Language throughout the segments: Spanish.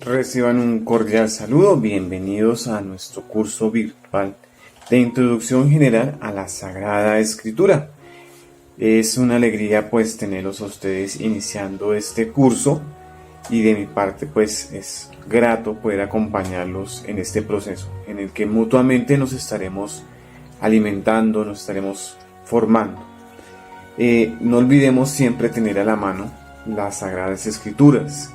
Reciban un cordial saludo, bienvenidos a nuestro curso virtual de Introducción General a la Sagrada Escritura. Es una alegría pues tenerlos a ustedes iniciando este curso y de mi parte pues es grato poder acompañarlos en este proceso en el que mutuamente nos estaremos alimentando, nos estaremos formando. No olvidemos siempre tener a la mano las Sagradas Escrituras.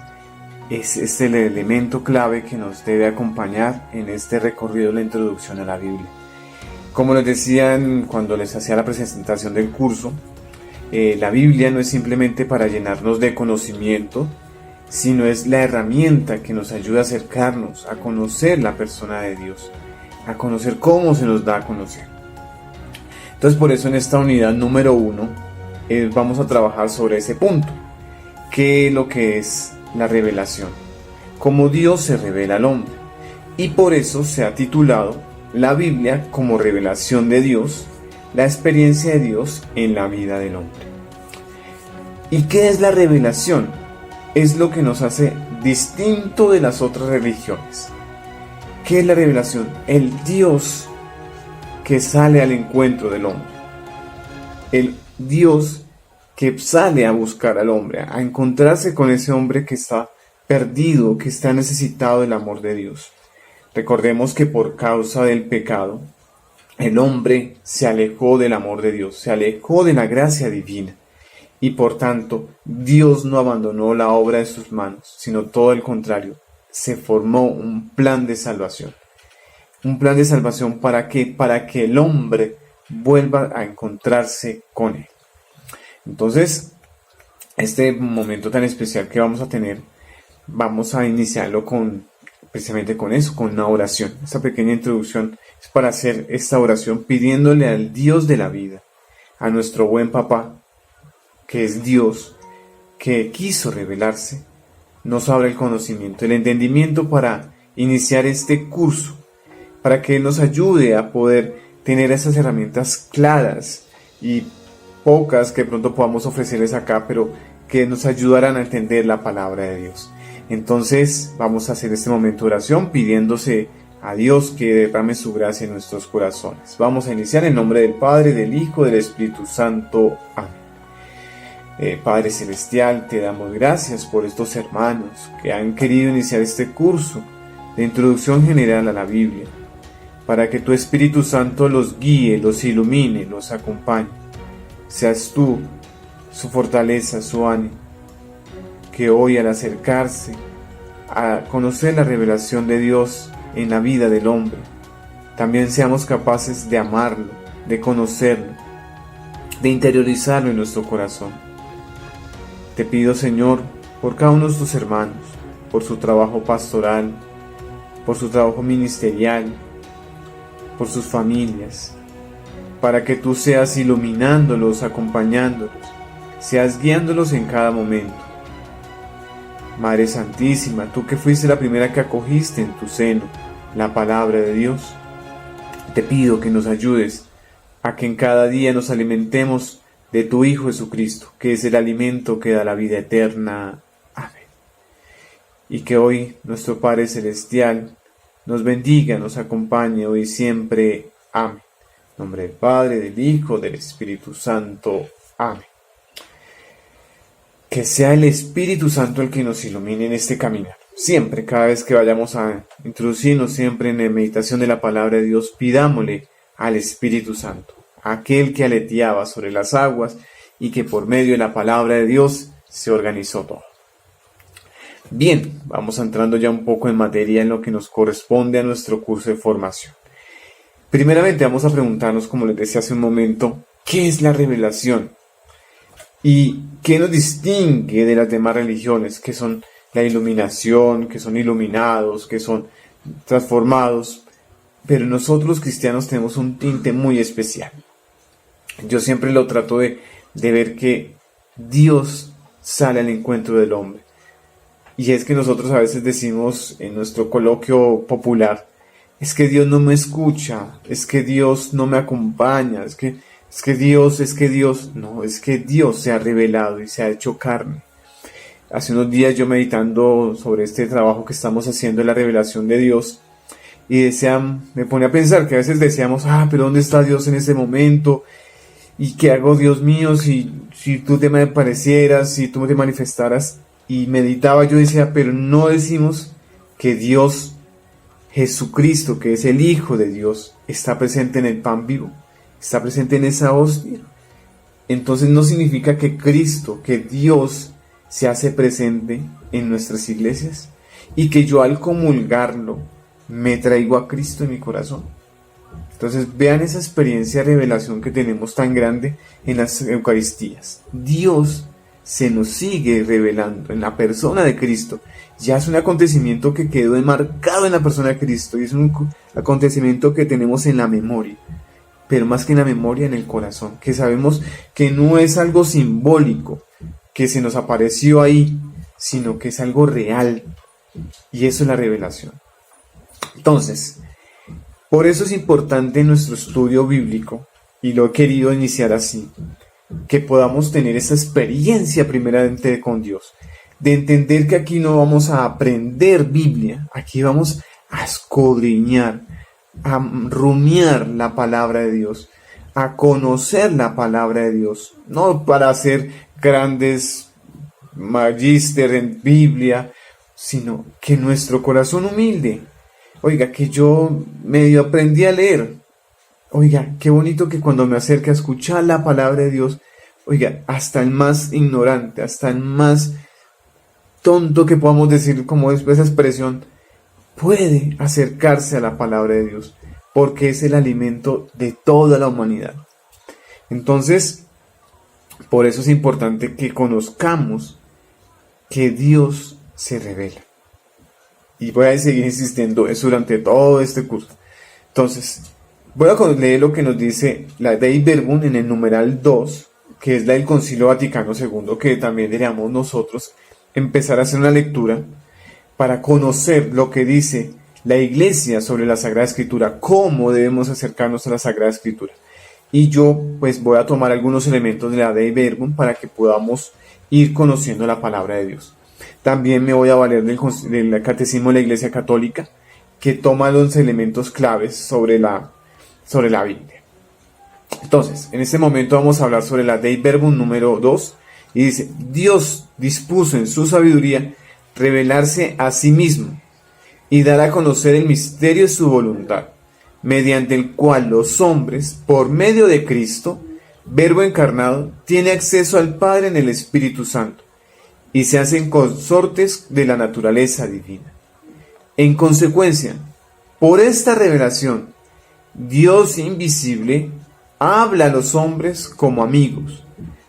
Es el elemento clave que nos debe acompañar en este recorrido de la introducción a la Biblia. Como les decía cuando les hacía la presentación del curso, la Biblia no es simplemente para llenarnos de conocimiento, sino es la herramienta que nos ayuda a acercarnos, a conocer la persona de Dios, a conocer cómo se nos da a conocer. Entonces por eso en esta unidad número 1 vamos a trabajar sobre ese punto. ¿Qué es lo que es la revelación? Cómo Dios se revela al hombre. Y por eso se ha titulado la Biblia como revelación de Dios, la experiencia de Dios en la vida del hombre. ¿Y qué es la revelación? Es lo que nos hace distinto de las otras religiones. ¿Qué es la revelación? El Dios que sale al encuentro del hombre. El Dios que sale a buscar al hombre, a encontrarse con ese hombre que está perdido, que está necesitado del amor de Dios. Recordemos que por causa del pecado, el hombre se alejó del amor de Dios, se alejó de la gracia divina. Y por tanto, Dios no abandonó la obra de sus manos, sino todo el contrario, se formó un plan de salvación. Un plan de salvación ¿para qué? Para que el hombre vuelva a encontrarse con él. Entonces, este momento tan especial que vamos a tener, vamos a iniciarlo precisamente con eso, con una oración. Esta pequeña introducción es para hacer esta oración pidiéndole al Dios de la vida, a nuestro buen papá, que es Dios, que quiso revelarse, nos abra el conocimiento, el entendimiento para iniciar este curso, para que Él nos ayude a poder tener esas herramientas claras y pocas que de pronto podamos ofrecerles acá, pero que nos ayudarán a entender la palabra de Dios. Entonces vamos a hacer este momento de oración pidiéndose a Dios que derrame su gracia en nuestros corazones. Vamos a iniciar en nombre del Padre, del Hijo, del Espíritu Santo. Amén. Padre Celestial, te damos gracias por estos hermanos que han querido iniciar este curso de introducción general a la Biblia, para que tu Espíritu Santo los guíe, los ilumine, los acompañe. Seas tú su fortaleza, su ánimo, que hoy al acercarse a conocer la revelación de Dios en la vida del hombre, también seamos capaces de amarlo, de conocerlo, de interiorizarlo en nuestro corazón. Te pido, Señor, por cada uno de tus hermanos, por su trabajo pastoral, por su trabajo ministerial, por sus familias, para que tú seas iluminándolos, acompañándolos, seas guiándolos en cada momento. Madre Santísima, tú que fuiste la primera que acogiste en tu seno la palabra de Dios, te pido que nos ayudes a que en cada día nos alimentemos de tu Hijo Jesucristo, que es el alimento que da la vida eterna. Amén. Y que hoy nuestro Padre Celestial nos bendiga, nos acompañe hoy y siempre. Amén. En nombre del Padre, del Hijo, del Espíritu Santo. Amén. Que sea el Espíritu Santo el que nos ilumine en este caminar. Siempre, cada vez que vayamos a introducirnos siempre en la meditación de la palabra de Dios, pidámosle al Espíritu Santo, aquel que aleteaba sobre las aguas y que por medio de la palabra de Dios se organizó todo. Bien, vamos entrando ya un poco en materia en lo que nos corresponde a nuestro curso de formación. Primeramente vamos a preguntarnos, como les decía hace un momento, ¿qué es la revelación? ¿Y qué nos distingue de las demás religiones, que son la iluminación, que son iluminados, que son transformados? Pero nosotros cristianos tenemos un tinte muy especial. Yo siempre lo trato de ver que Dios sale al encuentro del hombre. Y es que nosotros a veces decimos en nuestro coloquio popular, es que Dios no me escucha, es que Dios no me acompaña, es que Dios, no, es que Dios se ha revelado y se ha hecho carne. hace unos días yo meditando sobre este trabajo que estamos haciendo de la revelación de Dios, y me pone a pensar que a veces decíamos, pero ¿dónde está Dios en este momento? ¿Y qué hago, Dios mío, si tú te me aparecieras, si tú te manifestaras? Y meditaba, yo decía, pero no decimos que Dios, Jesucristo, que es el Hijo de Dios, está presente en el pan vivo, está presente en esa hostia. Entonces no significa que Cristo, que Dios, se hace presente en nuestras iglesias y que yo al comulgarlo me traigo a Cristo en mi corazón. Entonces vean esa experiencia de revelación que tenemos tan grande en las Eucaristías. Dios se nos sigue revelando en la persona de Cristo. Ya es un acontecimiento que quedó enmarcado en la persona de Cristo y es un acontecimiento que tenemos en la memoria, pero más que en la memoria, en el corazón, que sabemos que no es algo simbólico que se nos apareció ahí, sino que es algo real, y eso es la revelación. Entonces, por eso es importante nuestro estudio bíblico, y lo he querido iniciar así, que podamos tener esa experiencia primeramente con Dios, de entender que aquí no vamos a aprender Biblia, aquí vamos a escudriñar, a rumiar la palabra de Dios, a conocer la palabra de Dios, no para ser grandes magíster en Biblia, sino que nuestro corazón humilde, oiga, que yo medio aprendí a leer, oiga, qué bonito que cuando me acerque a escuchar la palabra de Dios, oiga, hasta el más ignorante, hasta el más tonto que podamos decir como es esa expresión, puede acercarse a la palabra de Dios, porque es el alimento de toda la humanidad. Entonces, por eso es importante que conozcamos que Dios se revela. Y voy a seguir insistiendo eso durante todo este curso. Entonces, voy a leer lo que nos dice la Dei Verbum en el numeral 2, que es la del Concilio Vaticano II, que también deberíamos nosotros empezar a hacer una lectura para conocer lo que dice la Iglesia sobre la Sagrada Escritura, cómo debemos acercarnos a la Sagrada Escritura. Y yo pues voy a tomar algunos elementos de la Dei Verbum para que podamos ir conociendo la palabra de Dios. También me voy a valer del Catecismo de la Iglesia Católica, que toma los elementos claves sobre la Biblia. Entonces, en este momento vamos a hablar sobre la Dei Verbum número 2, y dice: Dios dispuso en su sabiduría revelarse a sí mismo y dar a conocer el misterio de su voluntad, mediante el cual los hombres, por medio de Cristo, Verbo encarnado, tienen acceso al Padre en el Espíritu Santo y se hacen consortes de la naturaleza divina. En consecuencia, por esta revelación, Dios invisible habla a los hombres como amigos,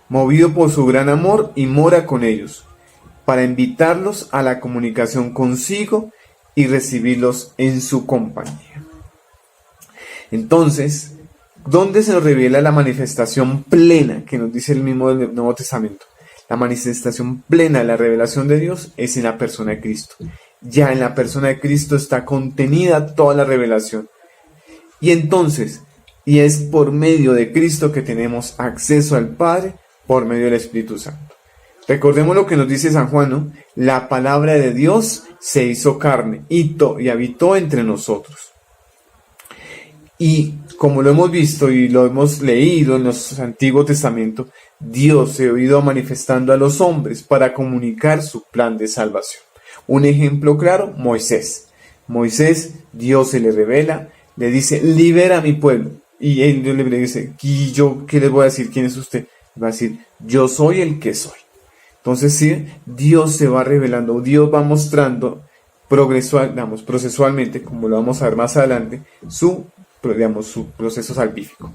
movido por su gran amor, y mora con ellos, para invitarlos a la comunicación consigo y recibirlos en su compañía. Entonces, ¿dónde se nos revela la manifestación plena que nos dice el mismo del Nuevo Testamento? La manifestación plena de la revelación de Dios es en la persona de Cristo. Ya en la persona de Cristo está contenida toda la revelación. Y entonces, y es por medio de Cristo que tenemos acceso al Padre, por medio del Espíritu Santo. Recordemos lo que nos dice San Juan, ¿no? La palabra de Dios se hizo carne y habitó entre nosotros. Y como lo hemos visto y lo hemos leído en los Antiguo Testamento, Dios se ha ido manifestando a los hombres para comunicar su plan de salvación. Un ejemplo claro, Moisés. Moisés, Dios se le revela, le dice: libera a mi pueblo. Y él le dice: ¿y yo qué les voy a decir? ¿Quién es usted? Va a decir: yo soy el que soy. Entonces sí, Dios se va revelando, Dios va mostrando procesualmente, como lo vamos a ver más adelante, su proceso salvífico.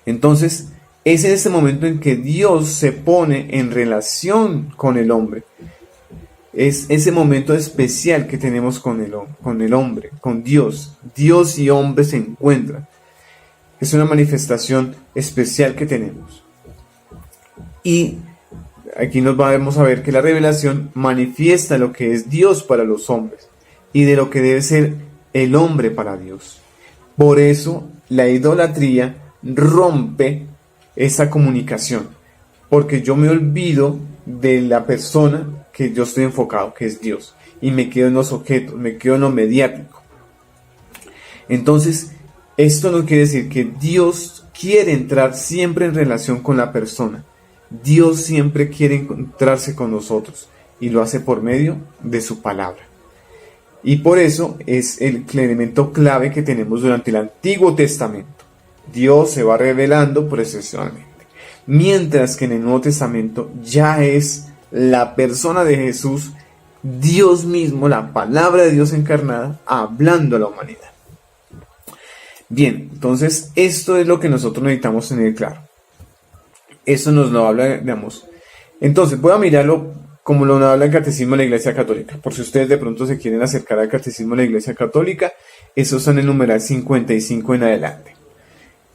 Entonces, es en este momento en que Dios se pone en relación con el hombre. Es ese momento especial que tenemos con el hombre, con Dios. Dios y hombre se encuentran. Es una manifestación especial que tenemos. Y aquí vamos a ver que la revelación manifiesta lo que es Dios para los hombres y de lo que debe ser el hombre para Dios. Por eso la idolatría rompe esa comunicación, porque yo me olvido de la persona que yo estoy enfocado, que es Dios, y me quedo en los objetos, me quedo en lo mediático. Entonces, esto no quiere decir que Dios quiere entrar siempre en relación con la persona. Dios siempre quiere encontrarse con nosotros y lo hace por medio de su palabra. Y por eso es el elemento clave que tenemos durante el Antiguo Testamento. Dios se va revelando procesionalmente. Mientras que en el Nuevo Testamento ya es la persona de Jesús, Dios mismo, la palabra de Dios encarnada, hablando a la humanidad. Bien, entonces esto es lo que nosotros necesitamos tener claro. Eso nos lo habla, digamos. Entonces, voy a mirarlo como lo habla el Catecismo de la Iglesia Católica. Por si ustedes de pronto se quieren acercar al Catecismo de la Iglesia Católica, esos son el numeral 55 en adelante.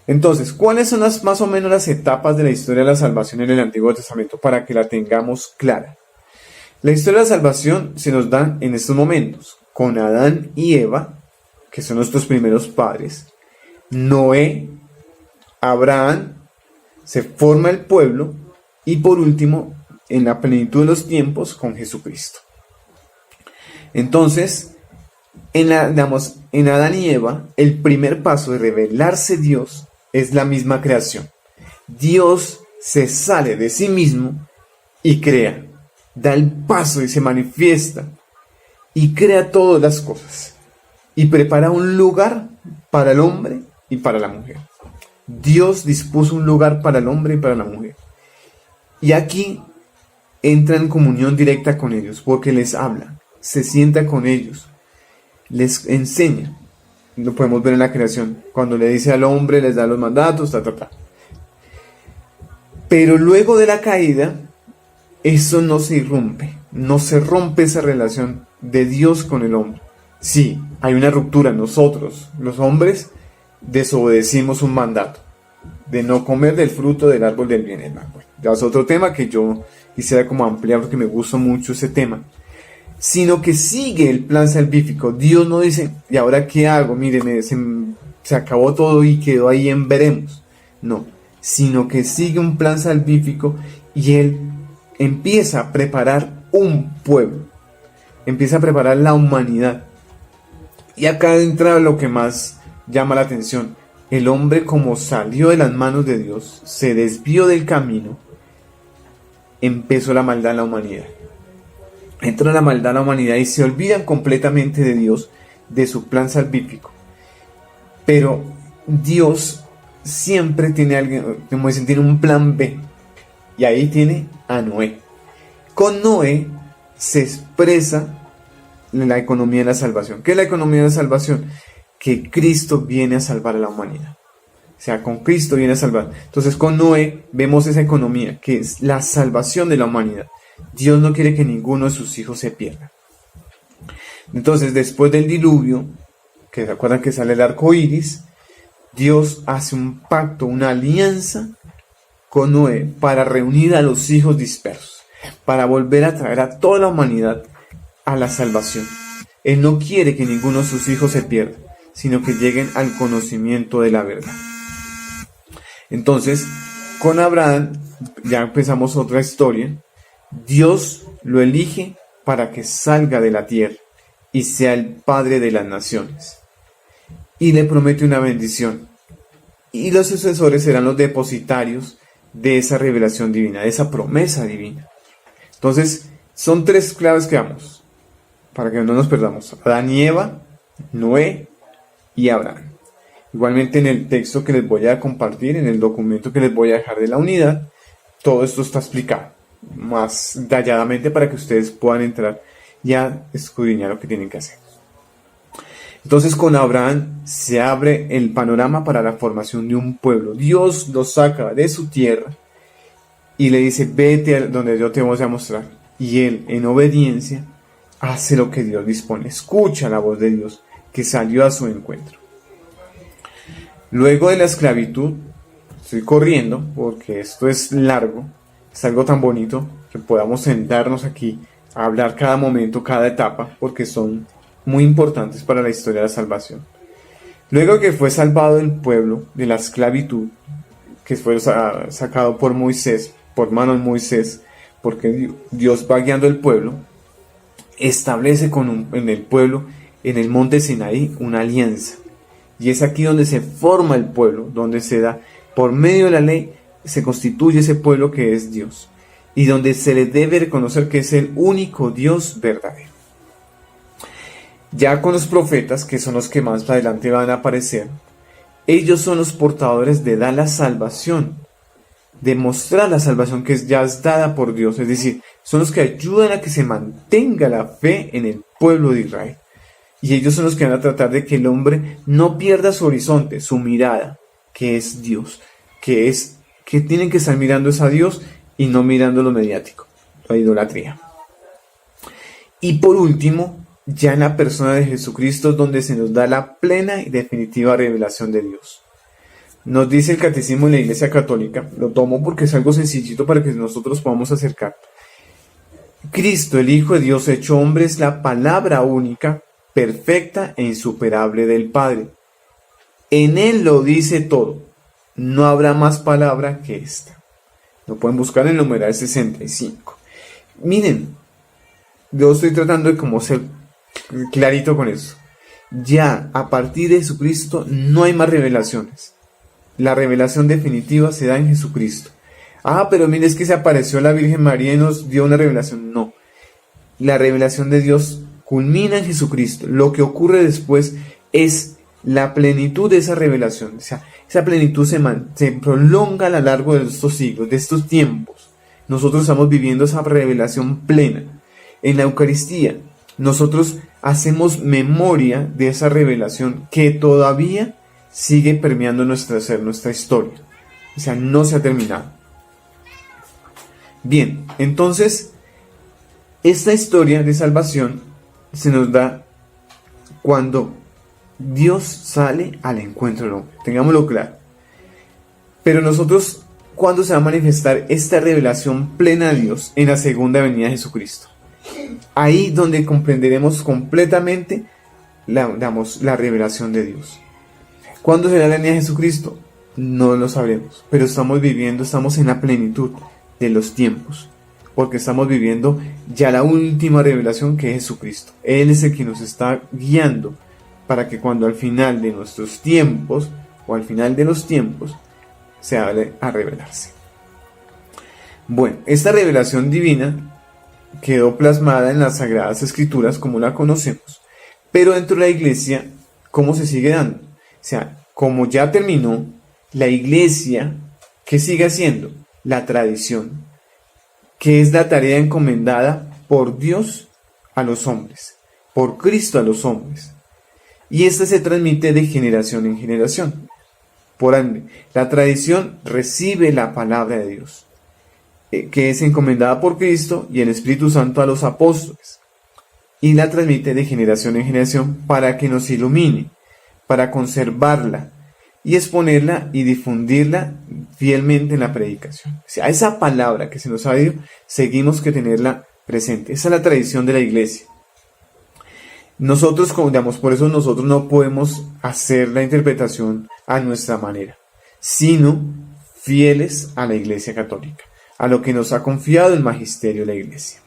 Entonces, ¿cuáles son más o menos las etapas de la historia de la salvación en el Antiguo Testamento para que la tengamos clara? La historia de la salvación se nos da en estos momentos, con Adán y Eva, que son nuestros primeros padres, Noé, Abraham, se forma el pueblo y por último, en la plenitud de los tiempos, con Jesucristo. Entonces, en Adán y Eva, el primer paso de revelarse Dios es la misma creación. Dios se sale de sí mismo y crea, da el paso y se manifiesta y crea todas las cosas y prepara un lugar para el hombre y para la mujer. Dios dispuso un lugar para el hombre y para la mujer. Y aquí entra en comunión directa con ellos porque les habla, se sienta con ellos, les enseña. Lo podemos ver en la creación. Cuando le dice al hombre, les da los mandatos, Pero luego de la caída, eso no se irrumpe, no se rompe esa relación de Dios con el hombre. Sí, hay una ruptura. Nosotros, los hombres, desobedecimos un mandato de no comer del fruto del árbol del bien y el mal. Bueno, ya es otro tema que yo quisiera como ampliar porque me gusta mucho ese tema. Sino que sigue el plan salvífico. Dios no dice, ¿y ahora qué hago? Miren, se acabó todo y quedó ahí en veremos. No, sino que sigue un plan salvífico y Él empieza a preparar un pueblo. Empieza a preparar la humanidad. Y acá entra lo que más llama la atención. El hombre, como salió de las manos de Dios, se desvió del camino, empezó la maldad en la humanidad. Entra la maldad en la humanidad y se olvidan completamente de Dios, de su plan salvífico. Pero Dios siempre tiene alguien, como dicen, tiene un plan B. Y ahí tiene a Noé. Con Noé se expresa la economía de la salvación. ¿Qué es la economía de la salvación? Que Cristo viene a salvar a la humanidad. O sea, con Cristo viene a salvar. Entonces con Noé vemos esa economía, que es la salvación de la humanidad. Dios no quiere que ninguno de sus hijos se pierda. Entonces, después del diluvio, que se acuerdan que sale el arco iris, Dios hace un pacto, una alianza con Noé para reunir a los hijos dispersos, para volver a traer a toda la humanidad a la salvación. Él no quiere que ninguno de sus hijos se pierda, sino que lleguen al conocimiento de la verdad. Entonces, con Abraham ya empezamos otra historia. Dios lo elige para que salga de la tierra y sea el padre de las naciones. Y le promete una bendición. Y los sucesores serán los depositarios de esa revelación divina, de esa promesa divina. Entonces, son tres claves que damos, para que no nos perdamos. Adán y Eva, Noé y Abraham. Igualmente en el texto que les voy a compartir, en el documento que les voy a dejar de la unidad, todo esto está explicado más detalladamente para que ustedes puedan entrar y a escudriñar lo que tienen que hacer. Entonces con Abraham se abre el panorama para la formación de un pueblo. Dios lo saca de su tierra y le dice, vete a donde yo te voy a mostrar. Y él, en obediencia, hace lo que Dios dispone. Escucha la voz de Dios que salió a su encuentro. Luego de la esclavitud, estoy corriendo porque esto es largo, es algo tan bonito que podamos sentarnos aquí a hablar cada momento, cada etapa, porque son muy importantes para la historia de la salvación. Luego que fue salvado el pueblo de la esclavitud, que fue sacado por Moisés, por mano de Moisés, porque Dios va guiando al pueblo, establece en el pueblo, en el monte Sinaí, una alianza. Y es aquí donde se forma el pueblo, donde se da, por medio de la ley, se constituye ese pueblo que es Dios. Y donde se le debe reconocer que es el único Dios verdadero. Ya con los profetas, que son los que más adelante van a aparecer, ellos son los portadores de dar la salvación, de mostrar la salvación que ya es dada por Dios. Es decir, son los que ayudan a que se mantenga la fe en el pueblo de Israel. Y ellos son los que van a tratar de que el hombre no pierda su horizonte, su mirada, que es Dios, que tienen que estar mirando es a Dios y no mirando lo mediático, la idolatría. Y por último, ya en la persona de Jesucristo es donde se nos da la plena y definitiva revelación de Dios. Nos dice el Catecismo de la Iglesia Católica, lo tomo porque es algo sencillito para que nosotros podamos acercar. Cristo, el Hijo de Dios hecho hombre, es la palabra única, perfecta e insuperable del Padre. En Él lo dice todo. No habrá más palabra que esta. Lo pueden buscar en el numeral 65. Miren, yo estoy tratando de como ser clarito con eso. Ya a partir de Jesucristo no hay más revelaciones. La revelación definitiva se da en Jesucristo. Pero mire, es que se apareció la Virgen María y nos dio una revelación. No. La revelación de Dios culmina en Jesucristo. Lo que ocurre después es la plenitud de esa revelación. O sea, esa plenitud se prolonga a lo largo de estos siglos, de estos tiempos. Nosotros estamos viviendo esa revelación plena. En la Eucaristía, nosotros hacemos memoria de esa revelación que todavía sigue permeando nuestro ser, nuestra historia. O sea, no se ha terminado. Bien, entonces, esta historia de salvación se nos da cuando Dios sale al encuentro del hombre. Tengámoslo claro. Pero nosotros, ¿cuándo se va a manifestar esta revelación plena de Dios? En la segunda venida de Jesucristo. Ahí donde comprenderemos completamente la revelación de Dios. ¿Cuándo será la venida de Jesucristo? No lo sabremos, pero estamos en la plenitud de los tiempos, porque estamos viviendo ya la última revelación, que es Jesucristo. Él es el que nos está guiando para que cuando al final de nuestros tiempos, o al final de los tiempos, se hable a revelarse. Bueno, esta revelación divina quedó plasmada en las Sagradas Escrituras como la conocemos, pero dentro de la Iglesia, ¿cómo se sigue dando? O sea, como ya terminó, la Iglesia, ¿qué sigue haciendo? La tradición, que es la tarea encomendada por Dios a los hombres, por Cristo a los hombres. Y esta se transmite de generación en generación. Por ende, la tradición recibe la palabra de Dios, que es encomendada por Cristo y el Espíritu Santo a los apóstoles, y la transmite de generación en generación para que nos ilumine, para conservarla y exponerla y difundirla fielmente en la predicación. O sea, esa palabra que se nos ha dado, seguimos que tenerla presente. Esa es la tradición de la Iglesia. Nosotros, por eso nosotros no podemos hacer la interpretación a nuestra manera, sino fieles a la Iglesia Católica, a lo que nos ha confiado el magisterio de la Iglesia.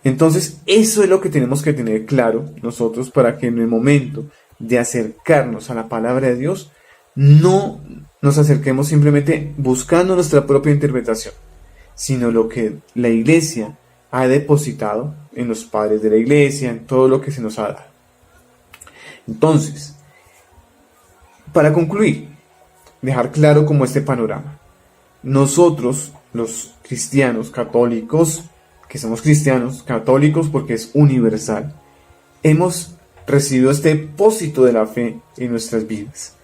Entonces, eso es lo que tenemos que tener claro nosotros para que en el momento de acercarnos a la palabra de Dios, no nos acerquemos simplemente buscando nuestra propia interpretación, sino lo que la Iglesia ha depositado en los padres de la Iglesia, en todo lo que se nos ha dado. Entonces, para concluir, dejar claro como este panorama. Nosotros, los cristianos católicos, que somos cristianos católicos porque es universal, hemos recibido este depósito de la fe en nuestras vidas.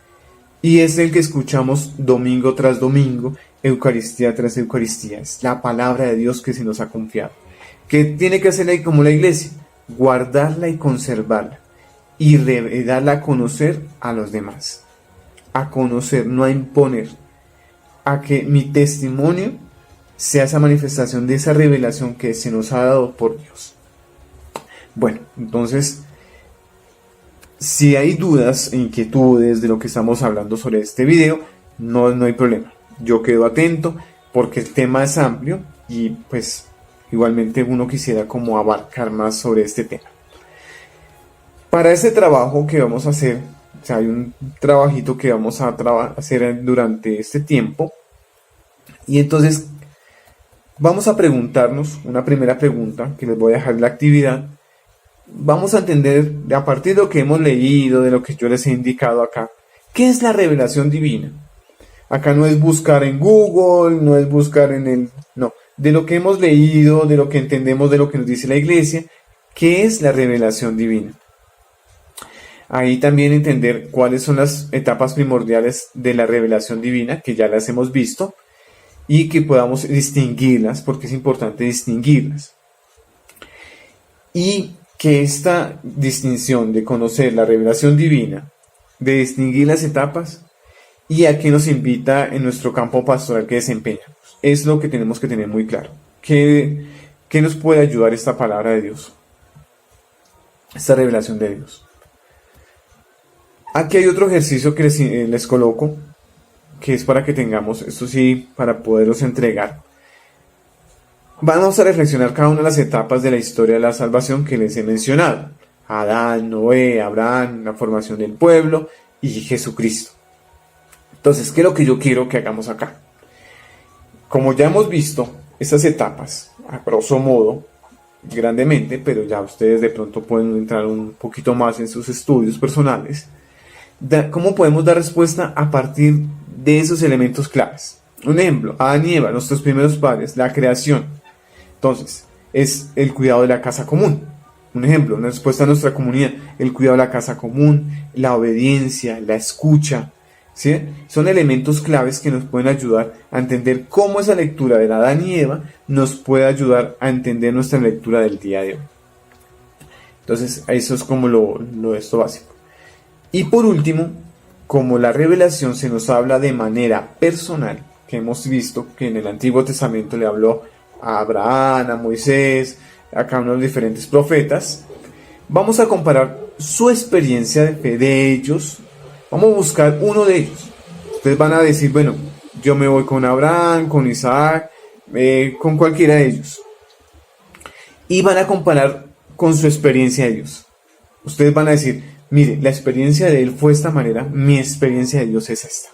Y es el que escuchamos domingo tras domingo, Eucaristía tras Eucaristía. Es la palabra de Dios que se nos ha confiado. ¿Qué tiene que hacer como la Iglesia? Guardarla y conservarla. Y darla a conocer a los demás. A conocer, no a imponer. A que mi testimonio sea esa manifestación de esa revelación que se nos ha dado por Dios. Bueno, entonces, si hay dudas e inquietudes de lo que estamos hablando sobre este video, no hay problema. Yo quedo atento porque el tema es amplio y pues igualmente uno quisiera como abarcar más sobre este tema. Para este trabajo que vamos a hacer, o sea, hay un trabajito que vamos a hacer durante este tiempo, y entonces vamos a preguntarnos una primera pregunta que les voy a dejar en la actividad. Vamos a entender a partir de lo que hemos leído, de lo que yo les he indicado acá, ¿qué es la revelación divina? Acá no es buscar en Google, no es buscar en el... No, de lo que hemos leído, de lo que entendemos, de lo que nos dice la iglesia, ¿qué es la revelación divina? Ahí también entender cuáles son las etapas primordiales de la revelación divina, que ya las hemos visto, y que podamos distinguirlas, porque es importante distinguirlas. Y que esta distinción de conocer la revelación divina, de distinguir las etapas, y a qué nos invita en nuestro campo pastoral que desempeñamos. Es lo que tenemos que tener muy claro. ¿Qué nos puede ayudar esta palabra de Dios? Esta revelación de Dios. Aquí hay otro ejercicio que les coloco, que es para que tengamos, esto sí, para poderlos entregar. Vamos a reflexionar cada una de las etapas de la historia de la salvación que les he mencionado. Adán, Noé, Abraham, la formación del pueblo y Jesucristo. Entonces, ¿qué es lo que yo quiero que hagamos acá? Como ya hemos visto estas etapas, a grosso modo, grandemente, pero ya ustedes de pronto pueden entrar un poquito más en sus estudios personales, ¿cómo podemos dar respuesta a partir de esos elementos claves? Un ejemplo, Adán y Eva, nuestros primeros padres, la creación. Entonces, es el cuidado de la casa común. Un ejemplo, una respuesta a nuestra comunidad, el cuidado de la casa común, la obediencia, la escucha, ¿sí? Son elementos claves que nos pueden ayudar a entender cómo esa lectura de Adán y Eva nos puede ayudar a entender nuestra lectura del día de hoy. Entonces, eso es como lo esto básico. Y por último, como la revelación se nos habla de manera personal, que hemos visto que en el Antiguo Testamento le habló a Abraham, a Moisés, a cada uno de los diferentes profetas, vamos a comparar su experiencia de fe de ellos. Vamos a buscar uno de ellos. Ustedes van a decir, bueno, yo me voy con Abraham, con Isaac, con cualquiera de ellos. Y van a comparar con su experiencia de Dios. Ustedes van a decir, mire, la experiencia de él fue de esta manera, mi experiencia de Dios es esta.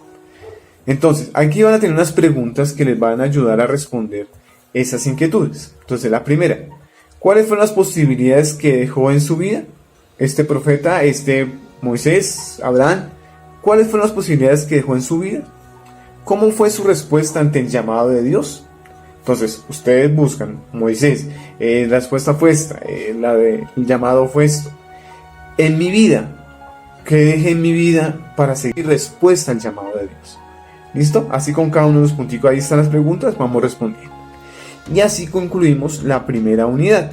Entonces, aquí van a tener unas preguntas que les van a ayudar a responder esas inquietudes. Entonces, la primera, ¿cuáles fueron las posibilidades que dejó en su vida este profeta, Moisés, Abraham? ¿Cuáles fueron las posibilidades que dejó en su vida? ¿Cómo fue su respuesta ante el llamado de Dios? Entonces, ustedes buscan, Moisés, la respuesta fue esta, el llamado fue esto. En mi vida, ¿qué dejé en mi vida para seguir respuesta al llamado de Dios? ¿Listo? Así con cada uno de los punticos, ahí están las preguntas, vamos respondiendo. Y así concluimos la primera unidad.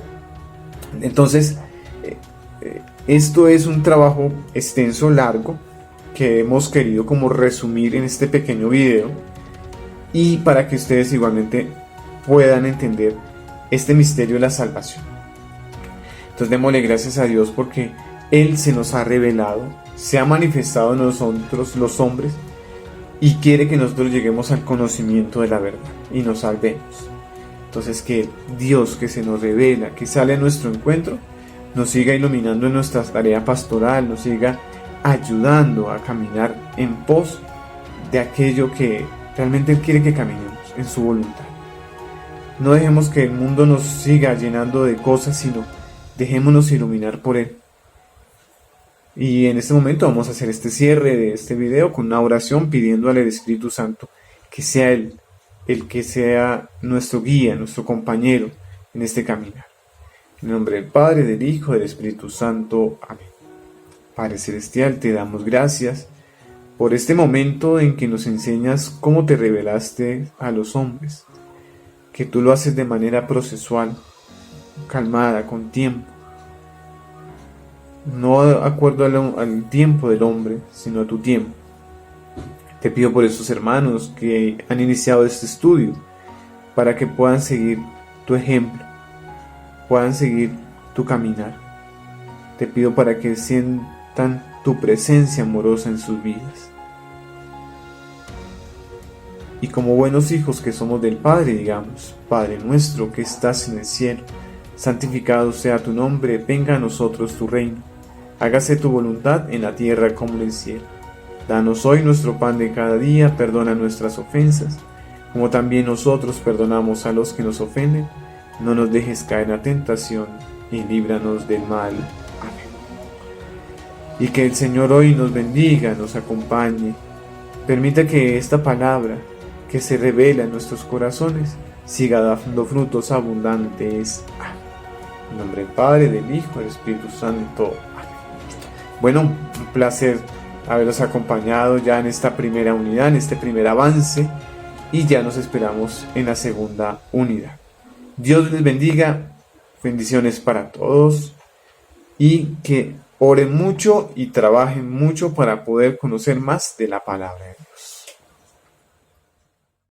Entonces, esto es un trabajo extenso, largo, que hemos querido como resumir en este pequeño video, y para que ustedes igualmente puedan entender este misterio de la salvación. Entonces démosle gracias a Dios porque Él se nos ha revelado, se ha manifestado en nosotros los hombres y quiere que nosotros lleguemos al conocimiento de la verdad y nos salvemos. Entonces que Dios que se nos revela, que sale a nuestro encuentro, nos siga iluminando en nuestra tarea pastoral, nos siga ayudando a caminar en pos de aquello que realmente Él quiere que caminemos, en su voluntad. No dejemos que el mundo nos siga llenando de cosas, sino dejémonos iluminar por Él. Y en este momento vamos a hacer este cierre de este video con una oración pidiendo al Espíritu Santo que sea Él el que sea nuestro guía, nuestro compañero en este caminar. En el nombre del Padre, del Hijo, del Espíritu Santo. Amén. Padre Celestial, te damos gracias por este momento en que nos enseñas cómo te revelaste a los hombres, que tú lo haces de manera procesual, calmada, con tiempo, no de acuerdo al tiempo del hombre, sino a tu tiempo. Te pido por estos hermanos que han iniciado este estudio, para que puedan seguir tu ejemplo, puedan seguir tu caminar. Te pido para que sientan tu presencia amorosa en sus vidas. Y como buenos hijos que somos del Padre, digamos: Padre nuestro que estás en el cielo, santificado sea tu nombre, venga a nosotros tu reino. Hágase tu voluntad en la tierra como en el cielo. Danos hoy nuestro pan de cada día, perdona nuestras ofensas, como también nosotros perdonamos a los que nos ofenden. No nos dejes caer en la tentación, y líbranos del mal. Amén. Y que el Señor hoy nos bendiga, nos acompañe. Permita que esta palabra que se revela en nuestros corazones siga dando frutos abundantes. Amén. En nombre del Padre, del Hijo y del Espíritu Santo. Amén. Bueno, un placer haberlos acompañado ya en esta primera unidad, en este primer avance, y ya nos esperamos en la segunda unidad. Dios les bendiga, bendiciones para todos, y que oren mucho y trabajen mucho para poder conocer más de la palabra de Dios.